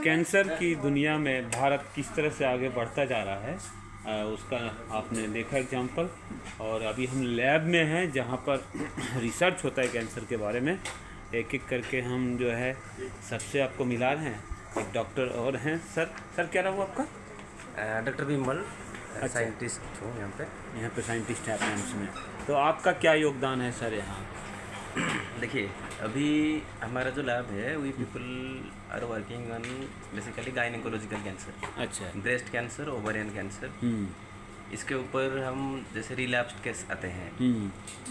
Cancer की दुनिया में भारत किस तरह से आगे बढ़ता जा रहा है उसका आपने देखा एग्जाम्पल। और अभी हम लैब में हैं जहाँ पर रिसर्च होता है कैंसर के बारे में। एक एक करके हम जो है सबसे आपको मिला रहे हैं। एक डॉक्टर और हैं। सर क्या रहा आपका? डॉक्टर विमल, अच्छा। साइंटिस्ट हूँ यहाँ पे साइंटिस्ट हैं एम्स में। तो आपका क्या योगदान है सर यहाँ? देखिए, अभी हमारा जो लैब है we people are working on basically gynaecological cancer. अच्छा। Breast cancer, ovarian cancer. इसके ऊपर हम जैसे रिलैप्स्ड केस आते हैं।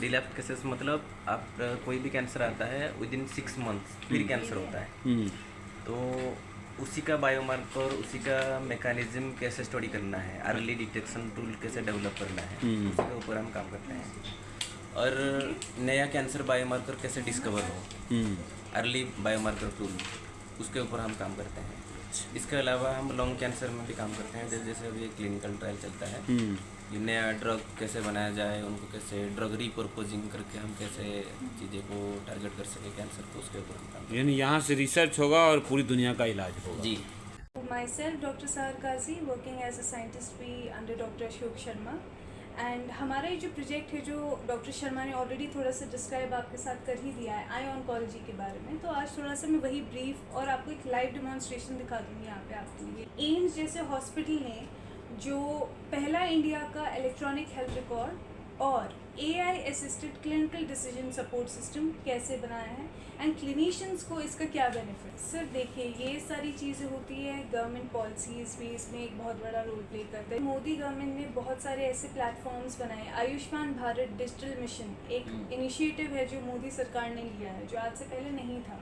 रिलैप्स्ड केसेस मतलब आप कोई भी कैंसर आता है विद इन 6 मंथ्स फिर कैंसर होता है। तो उसी का बायोमार्कर, उसी का मैकेनिज्म कैसे स्टडी करना है, अर्ली डिटेक्शन टूल कैसे डेवलप करना है, उसके ऊपर हम काम करते हैं। और नया कैंसर बायोमार्कर कैसे डिस्कवर हो, अर्ली बायोमार्कर टूल, उसके ऊपर हम काम करते हैं। इसके अलावा हम लंग कैंसर में भी काम करते हैं। जैसे अभी एक क्लिनिकल ट्रायल चलता है कि नया ड्रग कैसे बनाया जाए, उनको कैसे ड्रग रिपर्पोजिंग करके हम कैसे चीज़ें को टारगेट कर सके कैंसर को, उसके ऊपर हम काम। यानी यहाँ से रिसर्च होगा और पूरी दुनिया का इलाज होगा। जी। Myself, Dr. Sahar Kazi, working as a scientist भी under Dr. Ashok Sharma. And हमारा ये जो प्रोजेक्ट है जो डॉक्टर शर्मा ने ऑलरेडी थोड़ा सा डिस्क्राइब आपके साथ कर ही दिया है आई ऑन्कोलॉजी के बारे में, तो आज थोड़ा सा मैं वही ब्रीफ और आपको एक लाइव डेमोन्स्ट्रेशन दिखा दूँगी यहाँ पे आपके लिए। एम्स जैसे हॉस्पिटल ने जो पहला इंडिया का इलेक्ट्रॉनिक हेल्थ रिकॉर्ड और AI assisted clinical decision support system कैसे बनाया है एंड क्लिनिशियंस को इसका क्या बेनिफिट। सर देखिए, ये सारी चीज़ें होती है, गवर्नमेंट पॉलिसीज़ भी इसमें एक बहुत बड़ा रोल प्ले करते हैं। मोदी गवर्नमेंट ने बहुत सारे ऐसे प्लेटफॉर्म्स बनाए। आयुष्मान भारत डिजिटल मिशन एक इनिशिएटिव है जो मोदी सरकार ने लिया है, जो आज से पहले नहीं था,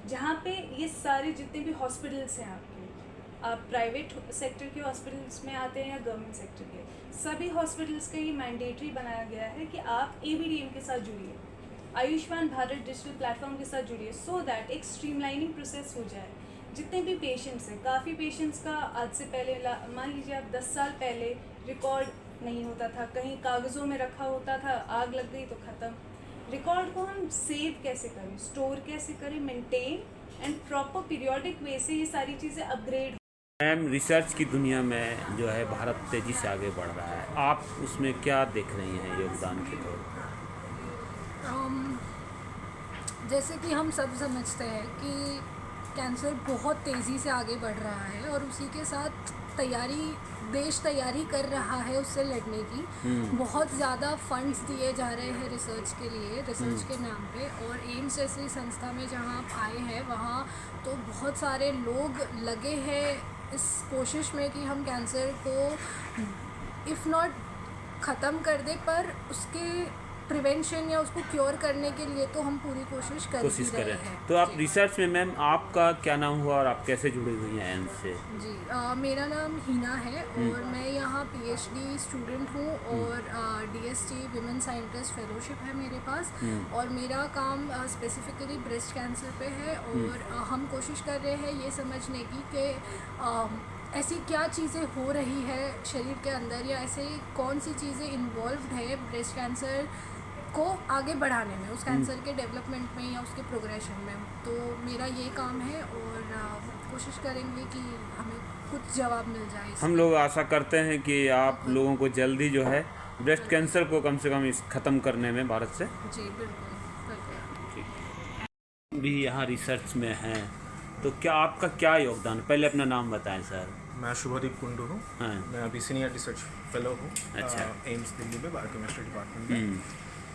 जहाँ पे ये सारे जितने भी हॉस्पिटल्स हैं आपके, आप प्राइवेट सेक्टर के हॉस्पिटल्स में आते हैं या गवर्नमेंट सेक्टर के, सभी हॉस्पिटल्स का ये मैंडेटरी बनाया गया है कि आप ABDM के साथ जुड़िए, आयुष्मान भारत डिजिटल प्लेटफॉर्म के साथ जुड़िए, सो दैट एक स्ट्रीमलाइनिंग प्रोसेस हो जाए। जितने भी पेशेंट्स हैं, काफ़ी पेशेंट्स का आज से पहले मान लीजिए आप 10 साल पहले रिकॉर्ड नहीं होता था, कहीं कागज़ों में रखा होता था, आग लग गई तो ख़त्म। रिकॉर्ड को हम सेव कैसे करें, स्टोर कैसे करें, मेंटेन एंड प्रॉपर पीरियोडिक वे से ये सारी चीज़ें अपग्रेड। मैम, रिसर्च की दुनिया में जो है भारत तेज़ी से आगे बढ़ रहा है, आप उसमें क्या देख रही हैं योगदान के तौर पर? जैसे कि हम सब समझते हैं कि कैंसर बहुत तेज़ी से आगे बढ़ रहा है और उसी के साथ देश तैयारी कर रहा है उससे लड़ने की। बहुत ज़्यादा फंड्स दिए जा रहे हैं रिसर्च के लिए, रिसर्च के नाम पे। और एम्स जैसी संस्था में जहाँ आप आए हैं वहाँ तो बहुत सारे लोग लगे हैं इस कोशिश में कि हम कैंसर को इफ़ नॉट ख़त्म कर दे पर उसके प्रिवेंशन या उसको क्योर करने के लिए तो हम पूरी कोशिश कर रहे हैं। तो आप रिसर्च में मैम आपका क्या नाम हुआ और आप कैसे जुड़ी हुई हैं एम्स से? जी, मेरा नाम हिना है और मैं यहाँ PhD स्टूडेंट हूँ और DST विमेन साइंटिस्ट फेलोशिप है मेरे पास। और मेरा काम स्पेसिफिकली ब्रेस्ट कैंसर पे है और हम कोशिश कर रहे हैं ये समझने की कि ऐसी क्या चीज़ें हो रही है शरीर के अंदर या ऐसे कौन सी चीज़ें इन्वॉल्व्ड है ब्रेस्ट कैंसर को आगे बढ़ाने में, उस कैंसर के डेवलपमेंट में या उसके प्रोग्रेशन में। तो मेरा ये काम है और कोशिश करेंगे कि हमें कुछ जवाब मिल जाए। हम लोग आशा करते हैं कि आप लोगों को जल्दी जो है ब्रेस्ट कैंसर को कम से कम ख़त्म करने में भारत से। जी बिल्कुल। भी यहाँ रिसर्च में हैं, तो क्या आपका क्या योगदान? पहले अपना नाम बताएं सर। मैं शुभदीप कुंडू हूँ। हाँ। मैं अभी सीनियर रिसर्च फेलो हूँ। अच्छा। एम्स दिल्ली में बायोकेमिस्ट्री डिपार्टमेंट में।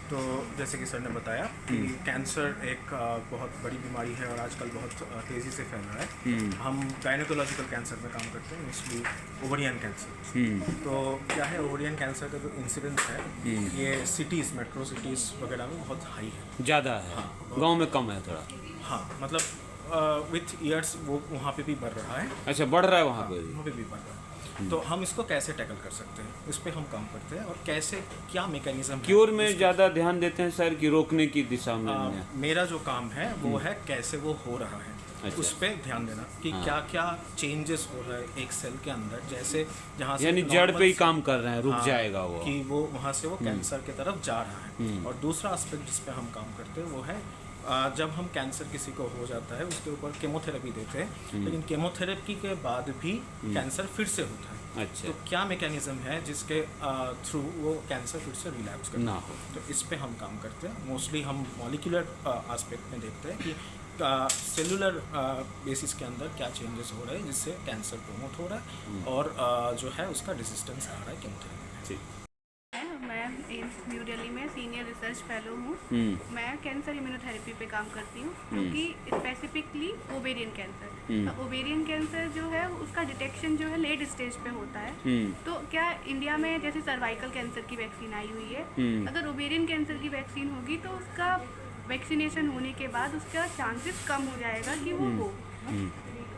तो जैसे कि सर ने बताया कि कैंसर एक बहुत बड़ी बीमारी है और आजकल बहुत तेज़ी से फैल रहा है। हम गायनेकोलॉजिकल कैंसर में काम करते हैं, मोस्टली ओवरियन कैंसर। तो क्या है, ओवरियन कैंसर का जो इंसिडेंस है ये सिटीज़, मेट्रो सिटीज़ वगैरह में बहुत हाई है, ज़्यादा है। हाँ, गाँव में कम है थोड़ा। हाँ, मतलब विथ ईयर्स वो वहाँ पे भी बढ़ रहा है। अच्छा, बढ़ रहा है वहाँ पे भी बढ़ रहा है। तो हम इसको कैसे टैकल कर सकते हैं, इस पे हम काम करते हैं। और कैसे, क्या मैकेनिज्म क्योर में ज़्यादा ध्यान देते हैं सर कि रोकने की दिशा में? मेरा जो काम है वो है कैसे वो हो रहा है। अच्छा। उस पर ध्यान देना कि क्या क्या चेंजेस हो रहा है एक सेल के अंदर, जैसे जहाँ से यानी जड़ पे ही काम कर रहे हैं, रुक जाएगा वो, कि वो वहाँ से वो कैंसर की तरफ जा रहा है। और दूसरा एस्पेक्ट जिस पे हम काम करते हैं वो है जब हम कैंसर किसी को हो जाता है उसके ऊपर केमोथेरेपी देते हैं, लेकिन केमोथेरेपी के बाद भी कैंसर फिर से होता है। अच्छा। तो क्या मैकेनिज्म है जिसके थ्रू वो कैंसर फिर से रिलैप्स करना ना हो, तो इस पे हम काम करते हैं। मोस्टली हम मॉलिक्यूलर एस्पेक्ट में देखते हैं कि सेलुलर बेसिस के अंदर क्या चेंजेस हो रहे हैं जिससे कैंसर प्रमोट हो रहा है और जो है उसका रेजिस्टेंस आ रहा है केमोथेरेपी में। मैं एम्स न्यू दिल्ली में सीनियर रिसर्च फेलो हूँ। मैं कैंसर इम्यूनोथेरेपी पे काम करती हूँ, क्योंकि specifically ovarian cancer. Ovarian cancer जो है उसका डिटेक्शन जो है लेट स्टेज पे होता है। तो क्या इंडिया में जैसे सर्वाइकल कैंसर की वैक्सीन आई हुई है, अगर ओवेरियन कैंसर की वैक्सीन होगी तो उसका वैक्सीनेशन होने के बाद उसका चांसेस कम हो जाएगा कि वो हो।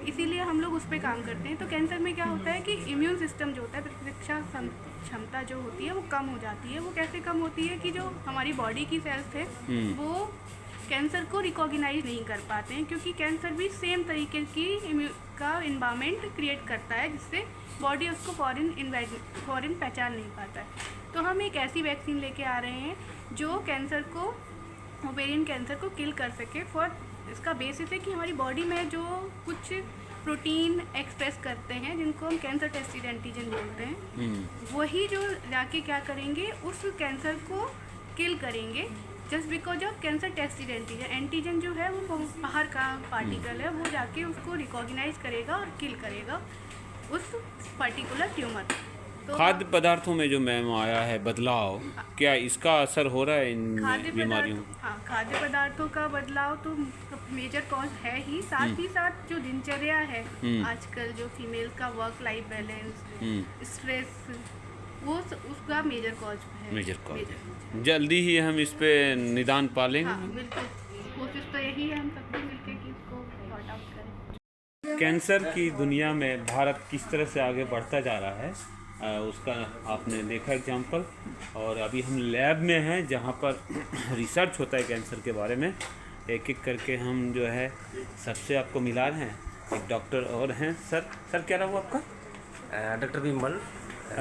इसीलिए हम लोग उस पर काम करते हैं। तो कैंसर में क्या होता है कि इम्यून सिस्टम जो होता है, प्रतिरक्षा क्षमता जो होती है वो कम हो जाती है। वो कैसे कम होती है कि जो हमारी बॉडी की सेल्स है वो कैंसर को रिकॉग्नाइज नहीं कर पाते हैं, क्योंकि कैंसर भी सेम तरीके की का इन्वायरमेंट क्रिएट करता है जिससे बॉडी उसको फॉरेन पहचान नहीं पाता है। तो हम एक ऐसी वैक्सीन लेके आ रहे हैं जो कैंसर को, ओवेरियन कैंसर को किल कर सके। फॉर इसका बेसिस है कि हमारी बॉडी में जो कुछ प्रोटीन एक्सप्रेस करते हैं जिनको हम कैंसर टेस्टिड एंटीजन बोलते हैं, वही जो जाके क्या करेंगे उस कैंसर को किल करेंगे। Just because of cancer testis antigen जो है वो बाहर का पार्टिकल है, वो जाके उसको रिकॉग्नाइज करेगा और किल करेगा उस पर्टिकुलर ट्यूमर। तो खाद्य पदार्थों में जो मैम आया है बदलाव, क्या इसका असर हो रहा है इन बीमारियों? हाँ, खाद्य पदार्थों का बदलाव तो मेजर कॉज है ही, साथ ही साथ जो दिनचर्या है आजकल, जो फीमेल का वर्क लाइफ बैलेंस, स्ट्रेस, वो उसका मेजर कॉज है। Major cause. जल्दी ही हम इस पे निदान पालेंगे। हाँ बिल्कुल, कोशिश तो यही है हम सबको मिलकर कि इसको सॉर्ट आउट करें। कैंसर की दुनिया में भारत किस तरह से आगे बढ़ता जा रहा है उसका आपने देखा एग्जाम्पल। और अभी हम लैब में हैं जहाँ पर रिसर्च होता है कैंसर के बारे में। एक एक करके हम जो है सबसे आपको मिला रहे हैं। एक डॉक्टर और हैं। सर क्या रहा आपका? डॉक्टर विमल,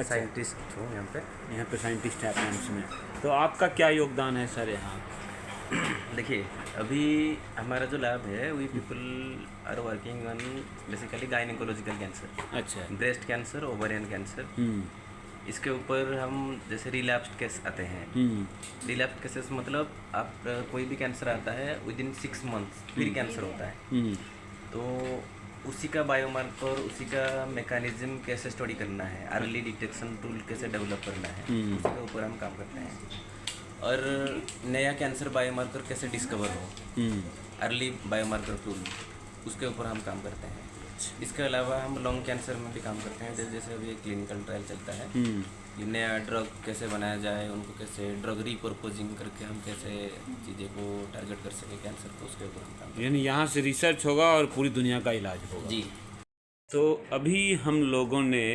साइंटिस्ट हूँ यहाँ पे साइंटिस्ट है एम्स में। तो आपका क्या योगदान है सर यहाँ? देखिए, अभी हमारा जो लैब है we people are working on basically gynaecological cancer. अच्छा। Breast cancer, ovarian cancer. इसके ऊपर हम जैसे रिलैप्स्ड केस आते हैं। रिलैप्स्ड केसेस मतलब आप कोई भी कैंसर आता है विदिन 6 मंथ्स फिर कैंसर होता है। तो उसी का बायोमार्कर, उसी का मैकेनिज्म कैसे स्टडी करना है, अर्ली डिटेक्शन टूल कैसे डेवलप करना है, उसी के ऊपर हम काम करते हैं। और नया कैंसर बायोमार्कर कैसे डिस्कवर हो, अर्ली बायोमार्कर टूल, उसके ऊपर हम काम करते हैं। इसके अलावा हम लंग कैंसर में भी काम करते हैं। जैसे अभी एक क्लिनिकल ट्रायल चलता है कि नया ड्रग कैसे बनाया जाए, उनको कैसे ड्रग रिपर्पोजिंग करके हम कैसे चीज़ें को टारगेट कर सके कैंसर को, उसके ऊपर हम काम करते हैं। यानी यहाँ से रिसर्च होगा और पूरी दुनिया का इलाज होगा। जी। तो अभी हम लोगों ने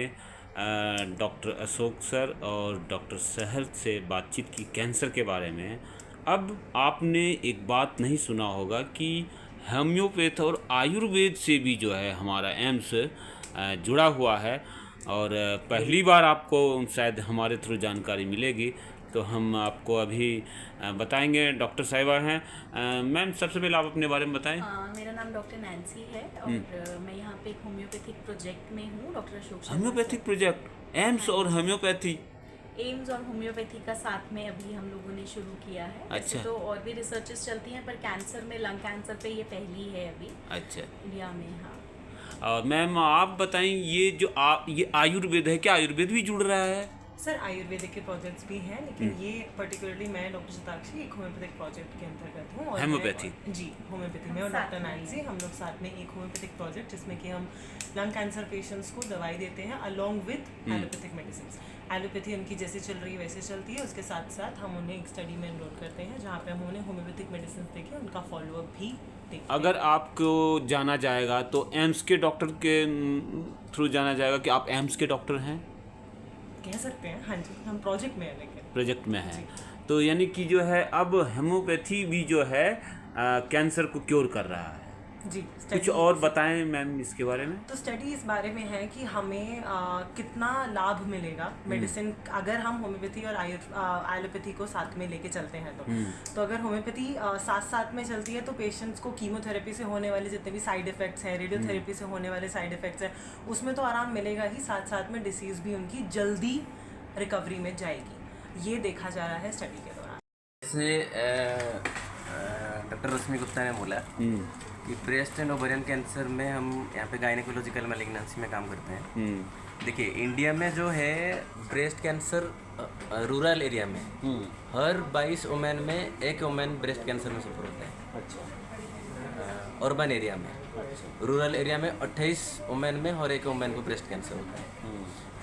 डॉक्टर अशोक सर और डॉक्टर सहर से बातचीत की कैंसर के बारे में। अब आपने एक बात नहीं सुना होगा कि होम्योपैथ और आयुर्वेद से भी जो है हमारा एम्स जुड़ा हुआ है। और पहली बार आपको शायद हमारे थ्रू जानकारी मिलेगी, तो हम आपको अभी बताएंगे। डॉक्टर साहिबा हैं। मैम, सबसे पहले आप अपने बारे में बताएं। मेरा नाम डॉक्टर नैन्सी है और मैं यहाँ पे एक होम्योपैथिक प्रोजेक्ट में हूँ। Doctor Ashok Sharma. Homeopathic project, AIIMS और होम्योपैथी, एम्स और होम्योपैथी का साथ में अभी हम लोगों ने शुरू किया है। अच्छा। वैसे तो और भी रिसर्चेस चलती हैं, पर कैंसर में, लंग कैंसर पे ये पहली है अभी। अच्छा। इंडिया में। हाँ। और मैम आप बताएं, ये जो ये आयुर्वेद है, क्या आयुर्वेद भी जुड़ रहा है? सर, आयुर्वेदिक के प्रोजेक्ट्स भी हैं, लेकिन ये पर्टिकुलरली मैं डॉक्टर शताक्षी एक होम्योपैथिक प्रोजेक्ट के अंतर्गत हूँ। और होम्योपैथी? जी, होम्योपैथी में। और डॉक्टर नैन्सी, हम लोग साथ में एक होम्योपैथिक प्रोजेक्ट जिसमें कि हम लंग कैंसर पेशेंट्स को दवाई देते हैं along with allopathic medicine. Allopathy उनकी जैसे चल रही है वैसे चलती है, उसके साथ साथ हम उन्हें एक स्टडी में एनरोल करते हैं जहाँ पे हम उन्हें होम्योपैथिक मेडिसिन देके उनका फॉलोअप भी देखते हैं। अगर आपको जाना जाएगा तो एम्स के डॉक्टर के थ्रू जाना जाएगा कि आप एम्स के डॉक्टर हैं? कह सकते हैं, हाँ जी। हम प्रोजेक्ट में हैं, लेकिन प्रोजेक्ट में है। तो यानी कि जो है अब होम्योपैथी भी जो है कैंसर को क्योर कर रहा है। जी कुछ और बताएं मैम इसके बारे में। तो स्टडी इस बारे में है कि हमें कितना लाभ मिलेगा मेडिसिन अगर हम होम्योपैथी और एलोपैथी को साथ में लेके चलते हैं तो अगर होम्योपैथी साथ साथ में चलती है तो पेशेंट्स को कीमोथेरेपी से होने वाले जितने भी साइड इफेक्ट्स हैं, रेडियोथेरेपी से होने वाले साइड इफेक्ट्स हैं, उसमें तो आराम मिलेगा ही, साथ साथ में डिसीज़ भी उनकी जल्दी रिकवरी में जाएगी। ये देखा जा रहा है स्टडी के दौरान। जैसे डॉक्टर रश्मि गुप्ता ने बोला कि ब्रेस्ट एंड ओवेरियन कैंसर में हम यहाँ पे गायनेकोलॉजिकल मैलिग्नेंसी में काम करते हैं। देखिए इंडिया में जो है ब्रेस्ट कैंसर रूरल एरिया में हर 22 वुमेन में एक वुमेन ब्रेस्ट कैंसर में सफर होता है। अच्छा। अर्बन एरिया में, रूरल एरिया में 28 वुमेन में हर एक वुमेन को ब्रेस्ट कैंसर होता है।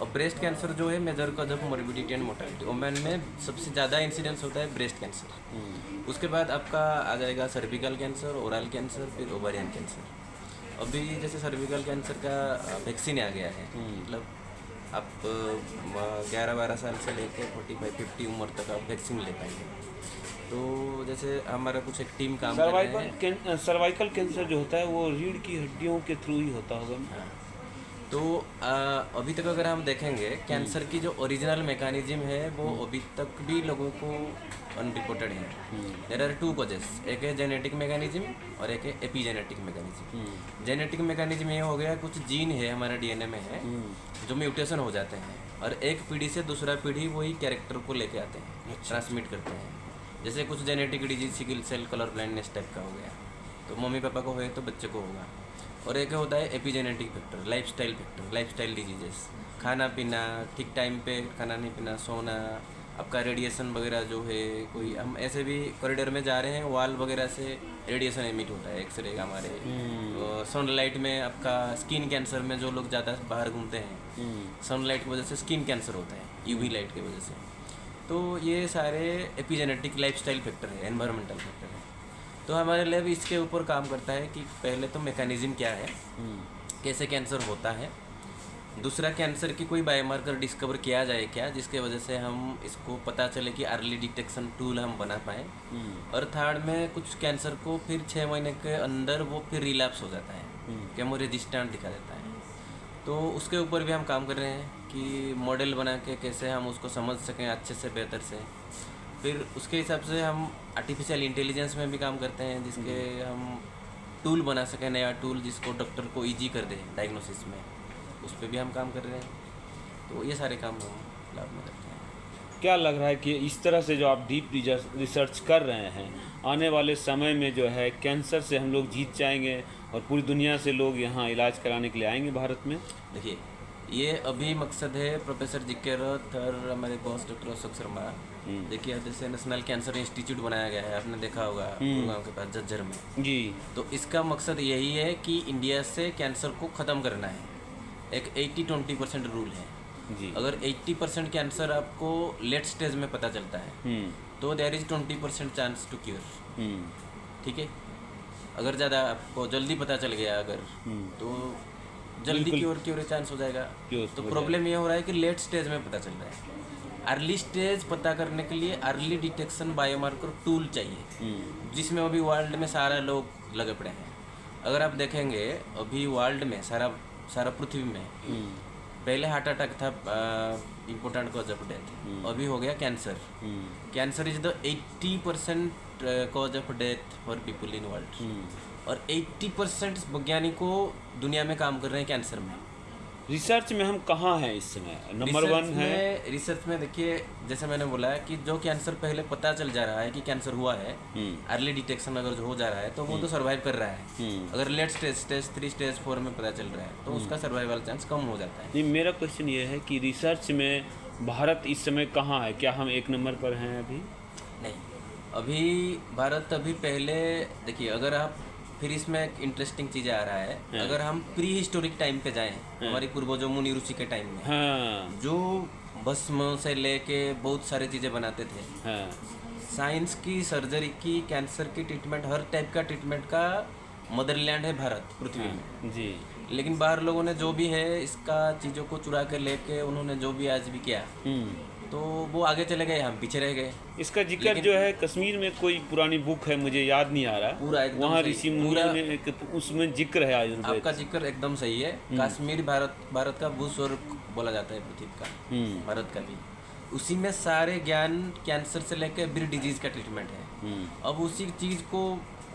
और ब्रेस्ट कैंसर जो है major cause of morbidity and mortality, women में सबसे ज़्यादा इंसिडेंस होता है ब्रेस्ट कैंसर। उसके बाद आपका आ जाएगा सर्विकल कैंसर, ओरल कैंसर, फिर ओवेरियन कैंसर। अभी जैसे सर्विकल कैंसर का वैक्सीन आ गया है, मतलब आप 11-12 साल से लेकर 45-50 उम्र तक आप वैक्सीन ले पाएंगे। तो जैसे हमारा कुछ एक टीम काम कर रहे हैं। सर्वाइकल कैंसर जो होता है वो रीढ़ की हड्डियों के थ्रू ही होता होगा। हाँ। तो अभी तक अगर हम देखेंगे कैंसर की जो ओरिजिनल मैकेनिज्म है वो अभी तक भी लोगों को अनरिपोर्टेड है। देयर आर 2 कॉजेस, एक है जेनेटिक मैकेनिज्म और एक है एपीजेनेटिक मैकेनिज्म। जेनेटिक मैकेनिज्म ये हो गया, कुछ जीन है हमारा डीएनए में है जो म्यूटेशन हो जाते हैं और एक पीढ़ी से दूसरा पीढ़ी वही कैरेक्टर को लेके आते हैं, ट्रांसमिट करते हैं। जैसे कुछ genetic disease sickle cell, colour blindness type का हो गया, तो मम्मी पापा को है तो बच्चे को होगा। और एक होता है epigenetic factor, lifestyle factor, lifestyle diseases, खाना पीना, ठीक टाइम पे खाना नहीं पीना, सोना, आपका रेडिएशन वगैरह जो है, कोई हम ऐसे भी कॉरिडोर में जा रहे हैं वॉल वगैरह से रेडिएशन एमिट होता है, एक्सरे का हमारे। सनलाइट में आपका स्किन कैंसर में जो लोग ज़्यादा बाहर घूमते हैं सनलाइट की वजह से स्किन कैंसर होता है, यूवी लाइट की वजह से। तो ये सारे एपीजेनेटिक लाइफस्टाइल फैक्टर है, एनवायरमेंटल फैक्टर है। तो हमारे लैब इसके ऊपर काम करता है कि पहले तो मैकेनिज्म क्या है, कैसे कैंसर होता है, दूसरा कैंसर की कोई बायोमार्कर डिस्कवर किया जाए क्या जिसके वजह से हम इसको पता चले कि अर्ली डिटेक्शन टूल हम बना पाएँ, और थर्ड में कुछ कैंसर को फिर 6 महीने के अंदर वो फिर रिलैप्स हो जाता है, केमो रेजिस्टेंट दिखा देता है। तो उसके ऊपर भी हम काम कर रहे हैं कि मॉडल बना के कैसे हम उसको समझ सकें अच्छे से, बेहतर से। फिर उसके हिसाब से हम आर्टिफिशियल इंटेलिजेंस में भी काम करते हैं जिसके हम टूल बना सकें, नया टूल जिसको डॉक्टर को ईजी कर दे डायग्नोसिस में, उस पर भी हम काम कर रहे हैं। तो ये सारे काम हम लैब में करते हैं। क्या लग रहा है कि इस तरह से जो आप डीप रिसर्च कर रहे हैं, आने वाले समय में जो है कैंसर से हम लोग जीत जाएंगे और पूरी दुनिया से लोग यहाँ इलाज कराने के लिए आएंगे भारत में? देखिए ये अभी मकसद है प्रोफेसर जी.के. रथ और हमारे बॉस डॉक्टर अशोक शर्मा। देखिए जैसे नेशनल कैंसर इंस्टीट्यूट बनाया गया है, आपने देखा होगा गुड़गांव के पास झज्जर में जी। तो इसका मकसद यही है कि इंडिया से कैंसर को ख़त्म करना है। एक 80-20% रूल है जी। अगर 80% कैंसर आपको लेट स्टेज में पता चलता है तो there is 20% chance to cure. ठीक है, अगर ज़्यादा आपको जल्दी पता चल गया अगर तो जल्दी क्योर चांस हो जाएगा। तो प्रॉब्लम ये हो रहा है कि लेट स्टेज में पता चल रहा है। अर्ली स्टेज पता करने के लिए अर्ली डिटेक्शन बायोमार्कर टूल चाहिए, जिसमें अभी वर्ल्ड में सारा लोग लगे पड़े हैं। अगर आप देखेंगे अभी वर्ल्ड में सारा पृथ्वी में पहले हार्ट अटैक था इम्पोर्टेंट कॉज ऑफ डेथ, अभी हो गया cancer. Cancer is the 80% cause of death for people in world, और 80% वैज्ञानिकों दुनिया में काम कर रहे हैं कैंसर में। रिसर्च में हम कहाँ हैं इस समय? नंबर 1 है रिसर्च में। देखिए जैसे मैंने बोला कि जो कैंसर पहले पता चल जा रहा है कि कैंसर हुआ है, अर्ली डिटेक्शन अगर जो हो जा रहा है तो वो तो सर्वाइव कर रहा है। अगर लेट स्टेज 3 स्टेज 4 में पता चल रहा है तो उसका सर्वाइवल चांस कम हो जाता है। नहीं, मेरा क्वेश्चन ये है कि रिसर्च में भारत इस समय कहाँ है? क्या हम 1 नंबर पर हैं अभी? नहीं, अभी भारत अभी पहले देखिए, अगर आप फिर इसमें एक इंटरेस्टिंग चीज़ आ रहा है, अगर हम प्री हिस्टोरिक टाइम पे जाएं, हमारी पूर्वजों मुनि ऋषि के टाइम में जो भस्म से लेके बहुत सारी चीज़ें बनाते थे, साइंस की, सर्जरी की, कैंसर की ट्रीटमेंट, हर टाइप का ट्रीटमेंट का मदरलैंड है भारत पृथ्वी में जी। लेकिन बाहर लोगों ने जो भी है इसका चीज़ों को चुरा कर लेके उन्होंने जो भी आज भी किया, तो वो आगे चले गए, हम पीछे रह गए। इसका जिक्र जो है कश्मीर में कोई पुरानी बुक है, मुझे याद नहीं आ रहा, पूरा एकदम वहाँ सही, ऋषि मुनियों ने उसमें जिक्र है आयुर्वेद। आपका जिक्र एकदम सही है। कश्मीर भारत का भूस्वर्ग बोला जाता है पृथ्वी का, भारत का भी। उसी में सारे ज्ञान कैंसर से लेकर एवरी डिजीज का ट्रीटमेंट है। अब उसी चीज़ को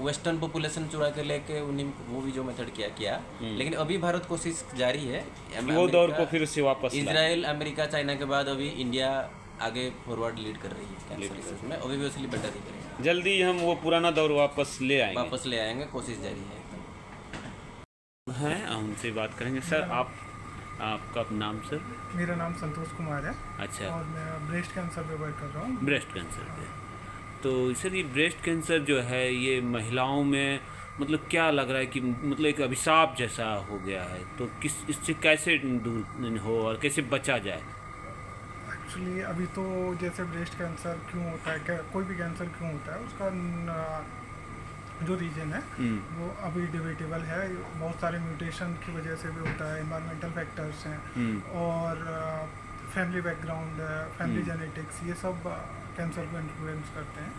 वेस्टर्न पॉपुलेशन चुरा के लेके उन्हीं वो भी जो मेथड किया, लेकिन अभी भारत कोशिश जारी है वो दौर को फिर से वापस लाए। इजराइल, अमेरिका, चाइना के बाद अभी इंडिया आगे फॉरवर्ड लीड कर रही है कैंसर रिसर्च में। अभी भी बेटर दिख रही है। जल्दी हम वो पुराना दौर वापस ले आएंगे, कोशिश जारी है। हैं हमसे बात करेंगे। सर आपका नाम सर? मेरा नाम संतोष कुमार है। अच्छा। और मैं ब्रेस्ट कैंसर पे वर्क कर रहा हूँ। ब्रेस्ट कैंसर पे। तो सर ये ब्रेस्ट कैंसर जो है ये महिलाओं में मतलब क्या लग रहा है कि मतलब एक अभिशाप जैसा हो गया है, तो इससे कैसे दूर हो और कैसे बचा जाए? एक्चुअली अभी तो जैसे ब्रेस्ट कैंसर क्यों होता है, कोई भी कैंसर क्यों होता है, उसका जो रीजन है वो अभी डिबेटेबल है। बहुत सारे म्यूटेशन की वजह से भी होता है, एनवायरमेंटल फैक्टर्स हैं और फैमिली बैकग्राउंड है, फैमिली जेनेटिक्स, ये सब कैंसर को इन्फ्लुएंस करते हैं।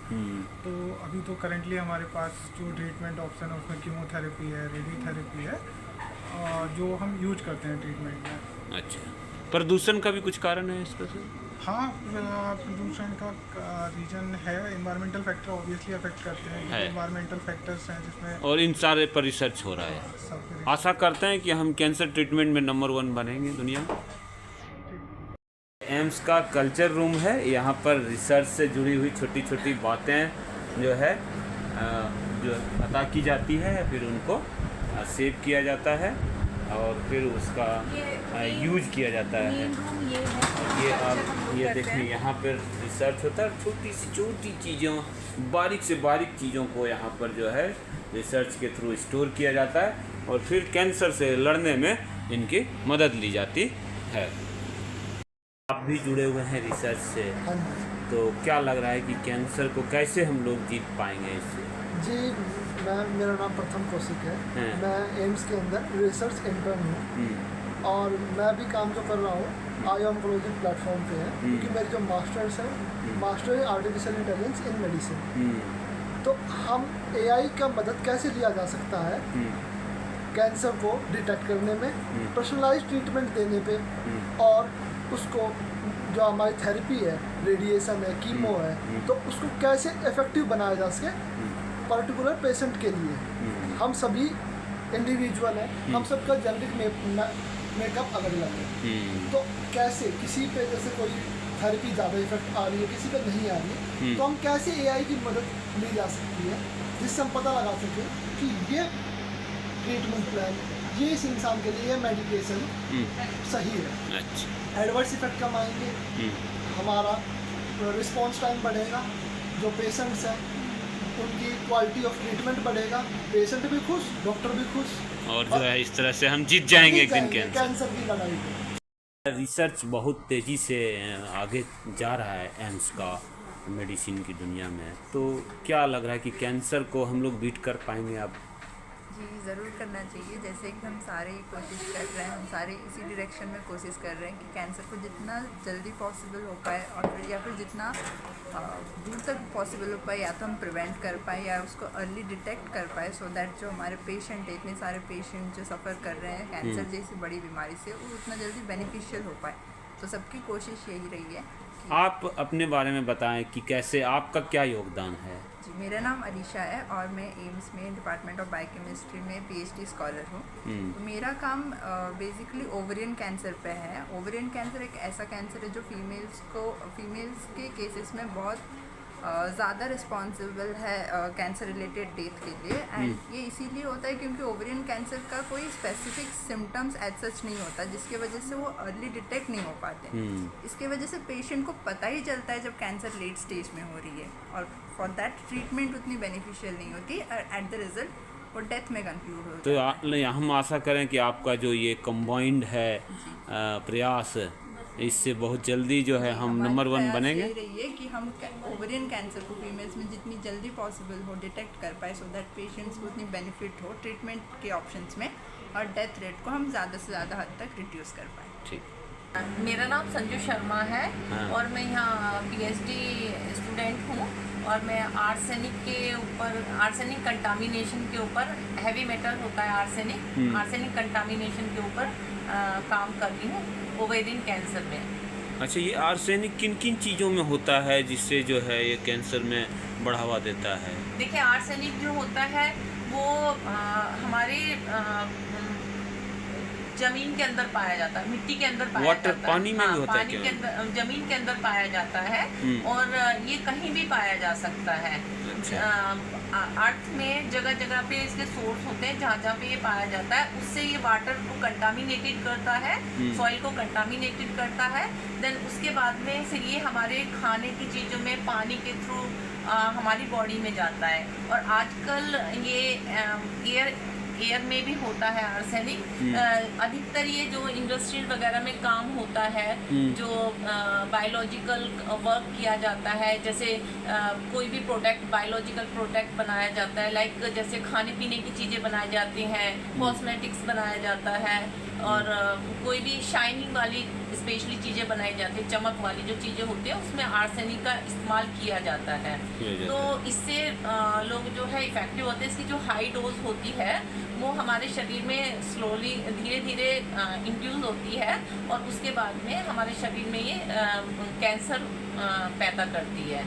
तो अभी तो करेंटली हमारे पास जो ट्रीटमेंट ऑप्शन है उसमें कीमोथेरेपी है, रेडियोथेरेपी है, जो हम यूज करते हैं ट्रीटमेंट में। अच्छा, प्रदूषण का भी कुछ कारण है इसका सर? हाँ, प्रदूषण का रीजन है, एनवायरमेंटल फैक्टर ऑब्वियसली अफेक्ट करते हैं। एनवायरमेंटल फैक्टर्स हैं जिसमें, और इन सारे पर रिसर्च हो रहा है। आशा करते हैं कि हम कैंसर ट्रीटमेंट में नंबर 1 बनेंगे दुनिया में। एम्स का कल्चर रूम है, यहाँ पर रिसर्च से जुड़ी हुई छोटी छोटी बातें जो है जो पता की जाती है, फिर उनको सेव किया जाता है और फिर उसका यूज किया जाता है। ये आप ये देखिए, यहाँ पर रिसर्च होता है, छोटी सी छोटी चीज़ों, बारीक से बारीक चीज़ों को यहाँ पर जो है रिसर्च के थ्रू स्टोर किया जाता है और फिर कैंसर से लड़ने में इनकी मदद ली जाती है। आप भी जुड़े हुए हैं रिसर्च से, तो क्या लग रहा है कि कैंसर को कैसे हम लोग जीत पाएंगे इससे? जी, मेरा नाम प्रथम कौशिक है। मैं एम्स के अंदर रिसर्च इंटर्न हूँ और मैं भी काम जो कर रहा हूँ आई ऑन्कोलॉजी प्लेटफॉर्म पे है, क्योंकि मेरी जो मास्टर्स है मास्टर आर्टिफिशियल इंटेलिजेंस इन मेडिसिन। तो हम AI का मदद कैसे लिया जा सकता है कैंसर को डिटेक्ट करने में, पर्सनलाइज ट्रीटमेंट देने पे, और उसको जो हमारी थेरेपी है, रेडिएशन है, कीमो है, तो उसको कैसे इफेक्टिव बनाया जा सके पर्टिकुलर पेशेंट के लिए। हम सभी इंडिविजुअल हैं, हम सबका जेनेटिक मेकअप अलग अलग है, तो कैसे किसी पे जैसे कोई थेरेपी ज़्यादा इफेक्ट आ रही है, किसी पे नहीं आ रही है, तो हम कैसे AI की मदद ली जा सकती है जिससे हम पता लगा सकें कि ये ट्रीटमेंट प्लान, ये इस इंसान के लिए ये मेडिकेशन सही है। अच्छा। एडवर्स इफेक्ट कम आएंगे, हमारा रिस्पॉन्स टाइम बढ़ेगा, जो पेशेंट्स हैं उनकी क्वालिटी ऑफ ट्रीटमेंट बढ़ेगा, पेशेंट भी खुश, डॉक्टर भी खुश, और जो है इस तरह से हम जीत जाएंगे एक दिन कैंसर की लड़ाई को। रिसर्च बहुत तेज़ी से आगे जा रहा है एम्स का मेडिसिन की दुनिया में, तो क्या लग रहा है कि कैंसर को हम लोग बीट कर पाएंगे अब? जी, ज़रूर करना चाहिए। जैसे कि हम सारे कोशिश कर रहे हैं, हम सारे इसी डायरेक्शन में कोशिश कर रहे हैं कि कैंसर को जितना जल्दी पॉसिबल हो पाए और फिर या फिर जितना दूर तक पॉसिबल हो पाए, या तो हम प्रिवेंट कर पाए या उसको अर्ली डिटेक्ट कर पाए, सो दैट जो हमारे पेशेंट है, इतने सारे पेशेंट जो सफ़र कर रहे हैं कैंसर जैसी बड़ी बीमारी से, वो उतना जल्दी बेनिफिशियल हो पाए। तो सबकी कोशिश यही रही है। आप अपने बारे में बताएं कि कैसे, आपका क्या योगदान है? जी, मेरा नाम अलीशा है और मैं एम्स में डिपार्टमेंट ऑफ बायोकेमिस्ट्री में PhD स्कॉलर हूँ। तो मेरा काम बेसिकली ओवरियन कैंसर पे है। ओवरियन कैंसर एक ऐसा कैंसर है जो फीमेल्स के केसेस में बहुत ज़्यादा रिस्पॉन्सिबल है कैंसर रिलेटेड डेथ के लिए। एंड ये इसीलिए होता है क्योंकि ओवरियन कैंसर का कोई स्पेसिफिक सिम्टम्स एज सच नहीं होता, जिसके वजह से वो अर्ली डिटेक्ट नहीं हो पाते। इसके वजह से पेशेंट को पता ही चलता है जब कैंसर लेट स्टेज में हो रही है, और फॉर दैट ट्रीटमेंट उतनी बेनिफिशियल नहीं होती, एट द रिजल्ट वो डेथ में कंक्लूड होता है। तो हम आशा करें कि आपका जो ये कंबाइंड है प्रयास, इससे बहुत जल्दी जो है हम नंबर 1 बनेंगे। यही रही है कि हम ओवरियन कैंसर को फीमेल्स में जितनी जल्दी पॉसिबल हो डिटेक्ट कर पाए, सो दैट पेशेंट्स को उतनी बेनिफिट हो ट्रीटमेंट के ऑप्शंस में, और डेथ रेट को हम ज़्यादा से ज़्यादा हद तक रिड्यूस कर पाए। ठीक। मेरा नाम संजू शर्मा है और मैं यहाँ पीएचडी स्टूडेंट हूँ और मैं आर्सेनिक कंटामिनेशन के ऊपर, हैवी मेटल होता है आर्सेनिक कंटामिनेशन के ऊपर काम कर रही हूँ ओवेरियन कैंसर में। अच्छा, ये आर्सेनिक किन किन चीज़ों में होता है जिससे जो है ये कैंसर में बढ़ावा देता है? देखिए, आर्सेनिक जो होता है वो हमारे जमीन के अंदर पाया जाता है, मिट्टी के अंदर पाया जाता है, पानी में भी होता है पानी के अंदर, जमीन के अंदर पाया जाता है और ये कहीं भी पाया जा सकता है। अर्थ में जगह जगह पे इसके सोर्स होते हैं, जहाँ जहाँ पे ये पाया जाता है उससे ये वाटर को कंटामिनेटेड करता है, सॉइल को कंटामिनेटेड करता है। देन उसके बाद में फिर ये हमारे खाने की चीज़ों में पानी के थ्रू हमारी बॉडी में जाता है। और आजकल ये एयर में भी होता है आर्सेनिक। अधिकतर ये जो इंडस्ट्रीज वगैरह में काम होता है, जो बायोलॉजिकल वर्क किया जाता है, जैसे कोई भी प्रोडक्ट, बायोलॉजिकल प्रोडक्ट बनाया जाता है, लाइक जैसे खाने पीने की चीज़ें बनाई जाती हैं, कॉस्मेटिक्स बनाया जाता है और कोई भी शाइनिंग वाली स्पेशली चीज़ें बनाई जाती है, चमक वाली जो चीज़ें होती हैं उसमें आर्सेनिक का इस्तेमाल किया जाता है। तो इससे लोग जो है इफेक्टिव होते हैं। इसकी जो हाई डोज होती है वो हमारे शरीर में स्लोली, धीरे धीरे इंड्यूस होती है और उसके बाद में हमारे शरीर में ये कैंसर पैदा करती है।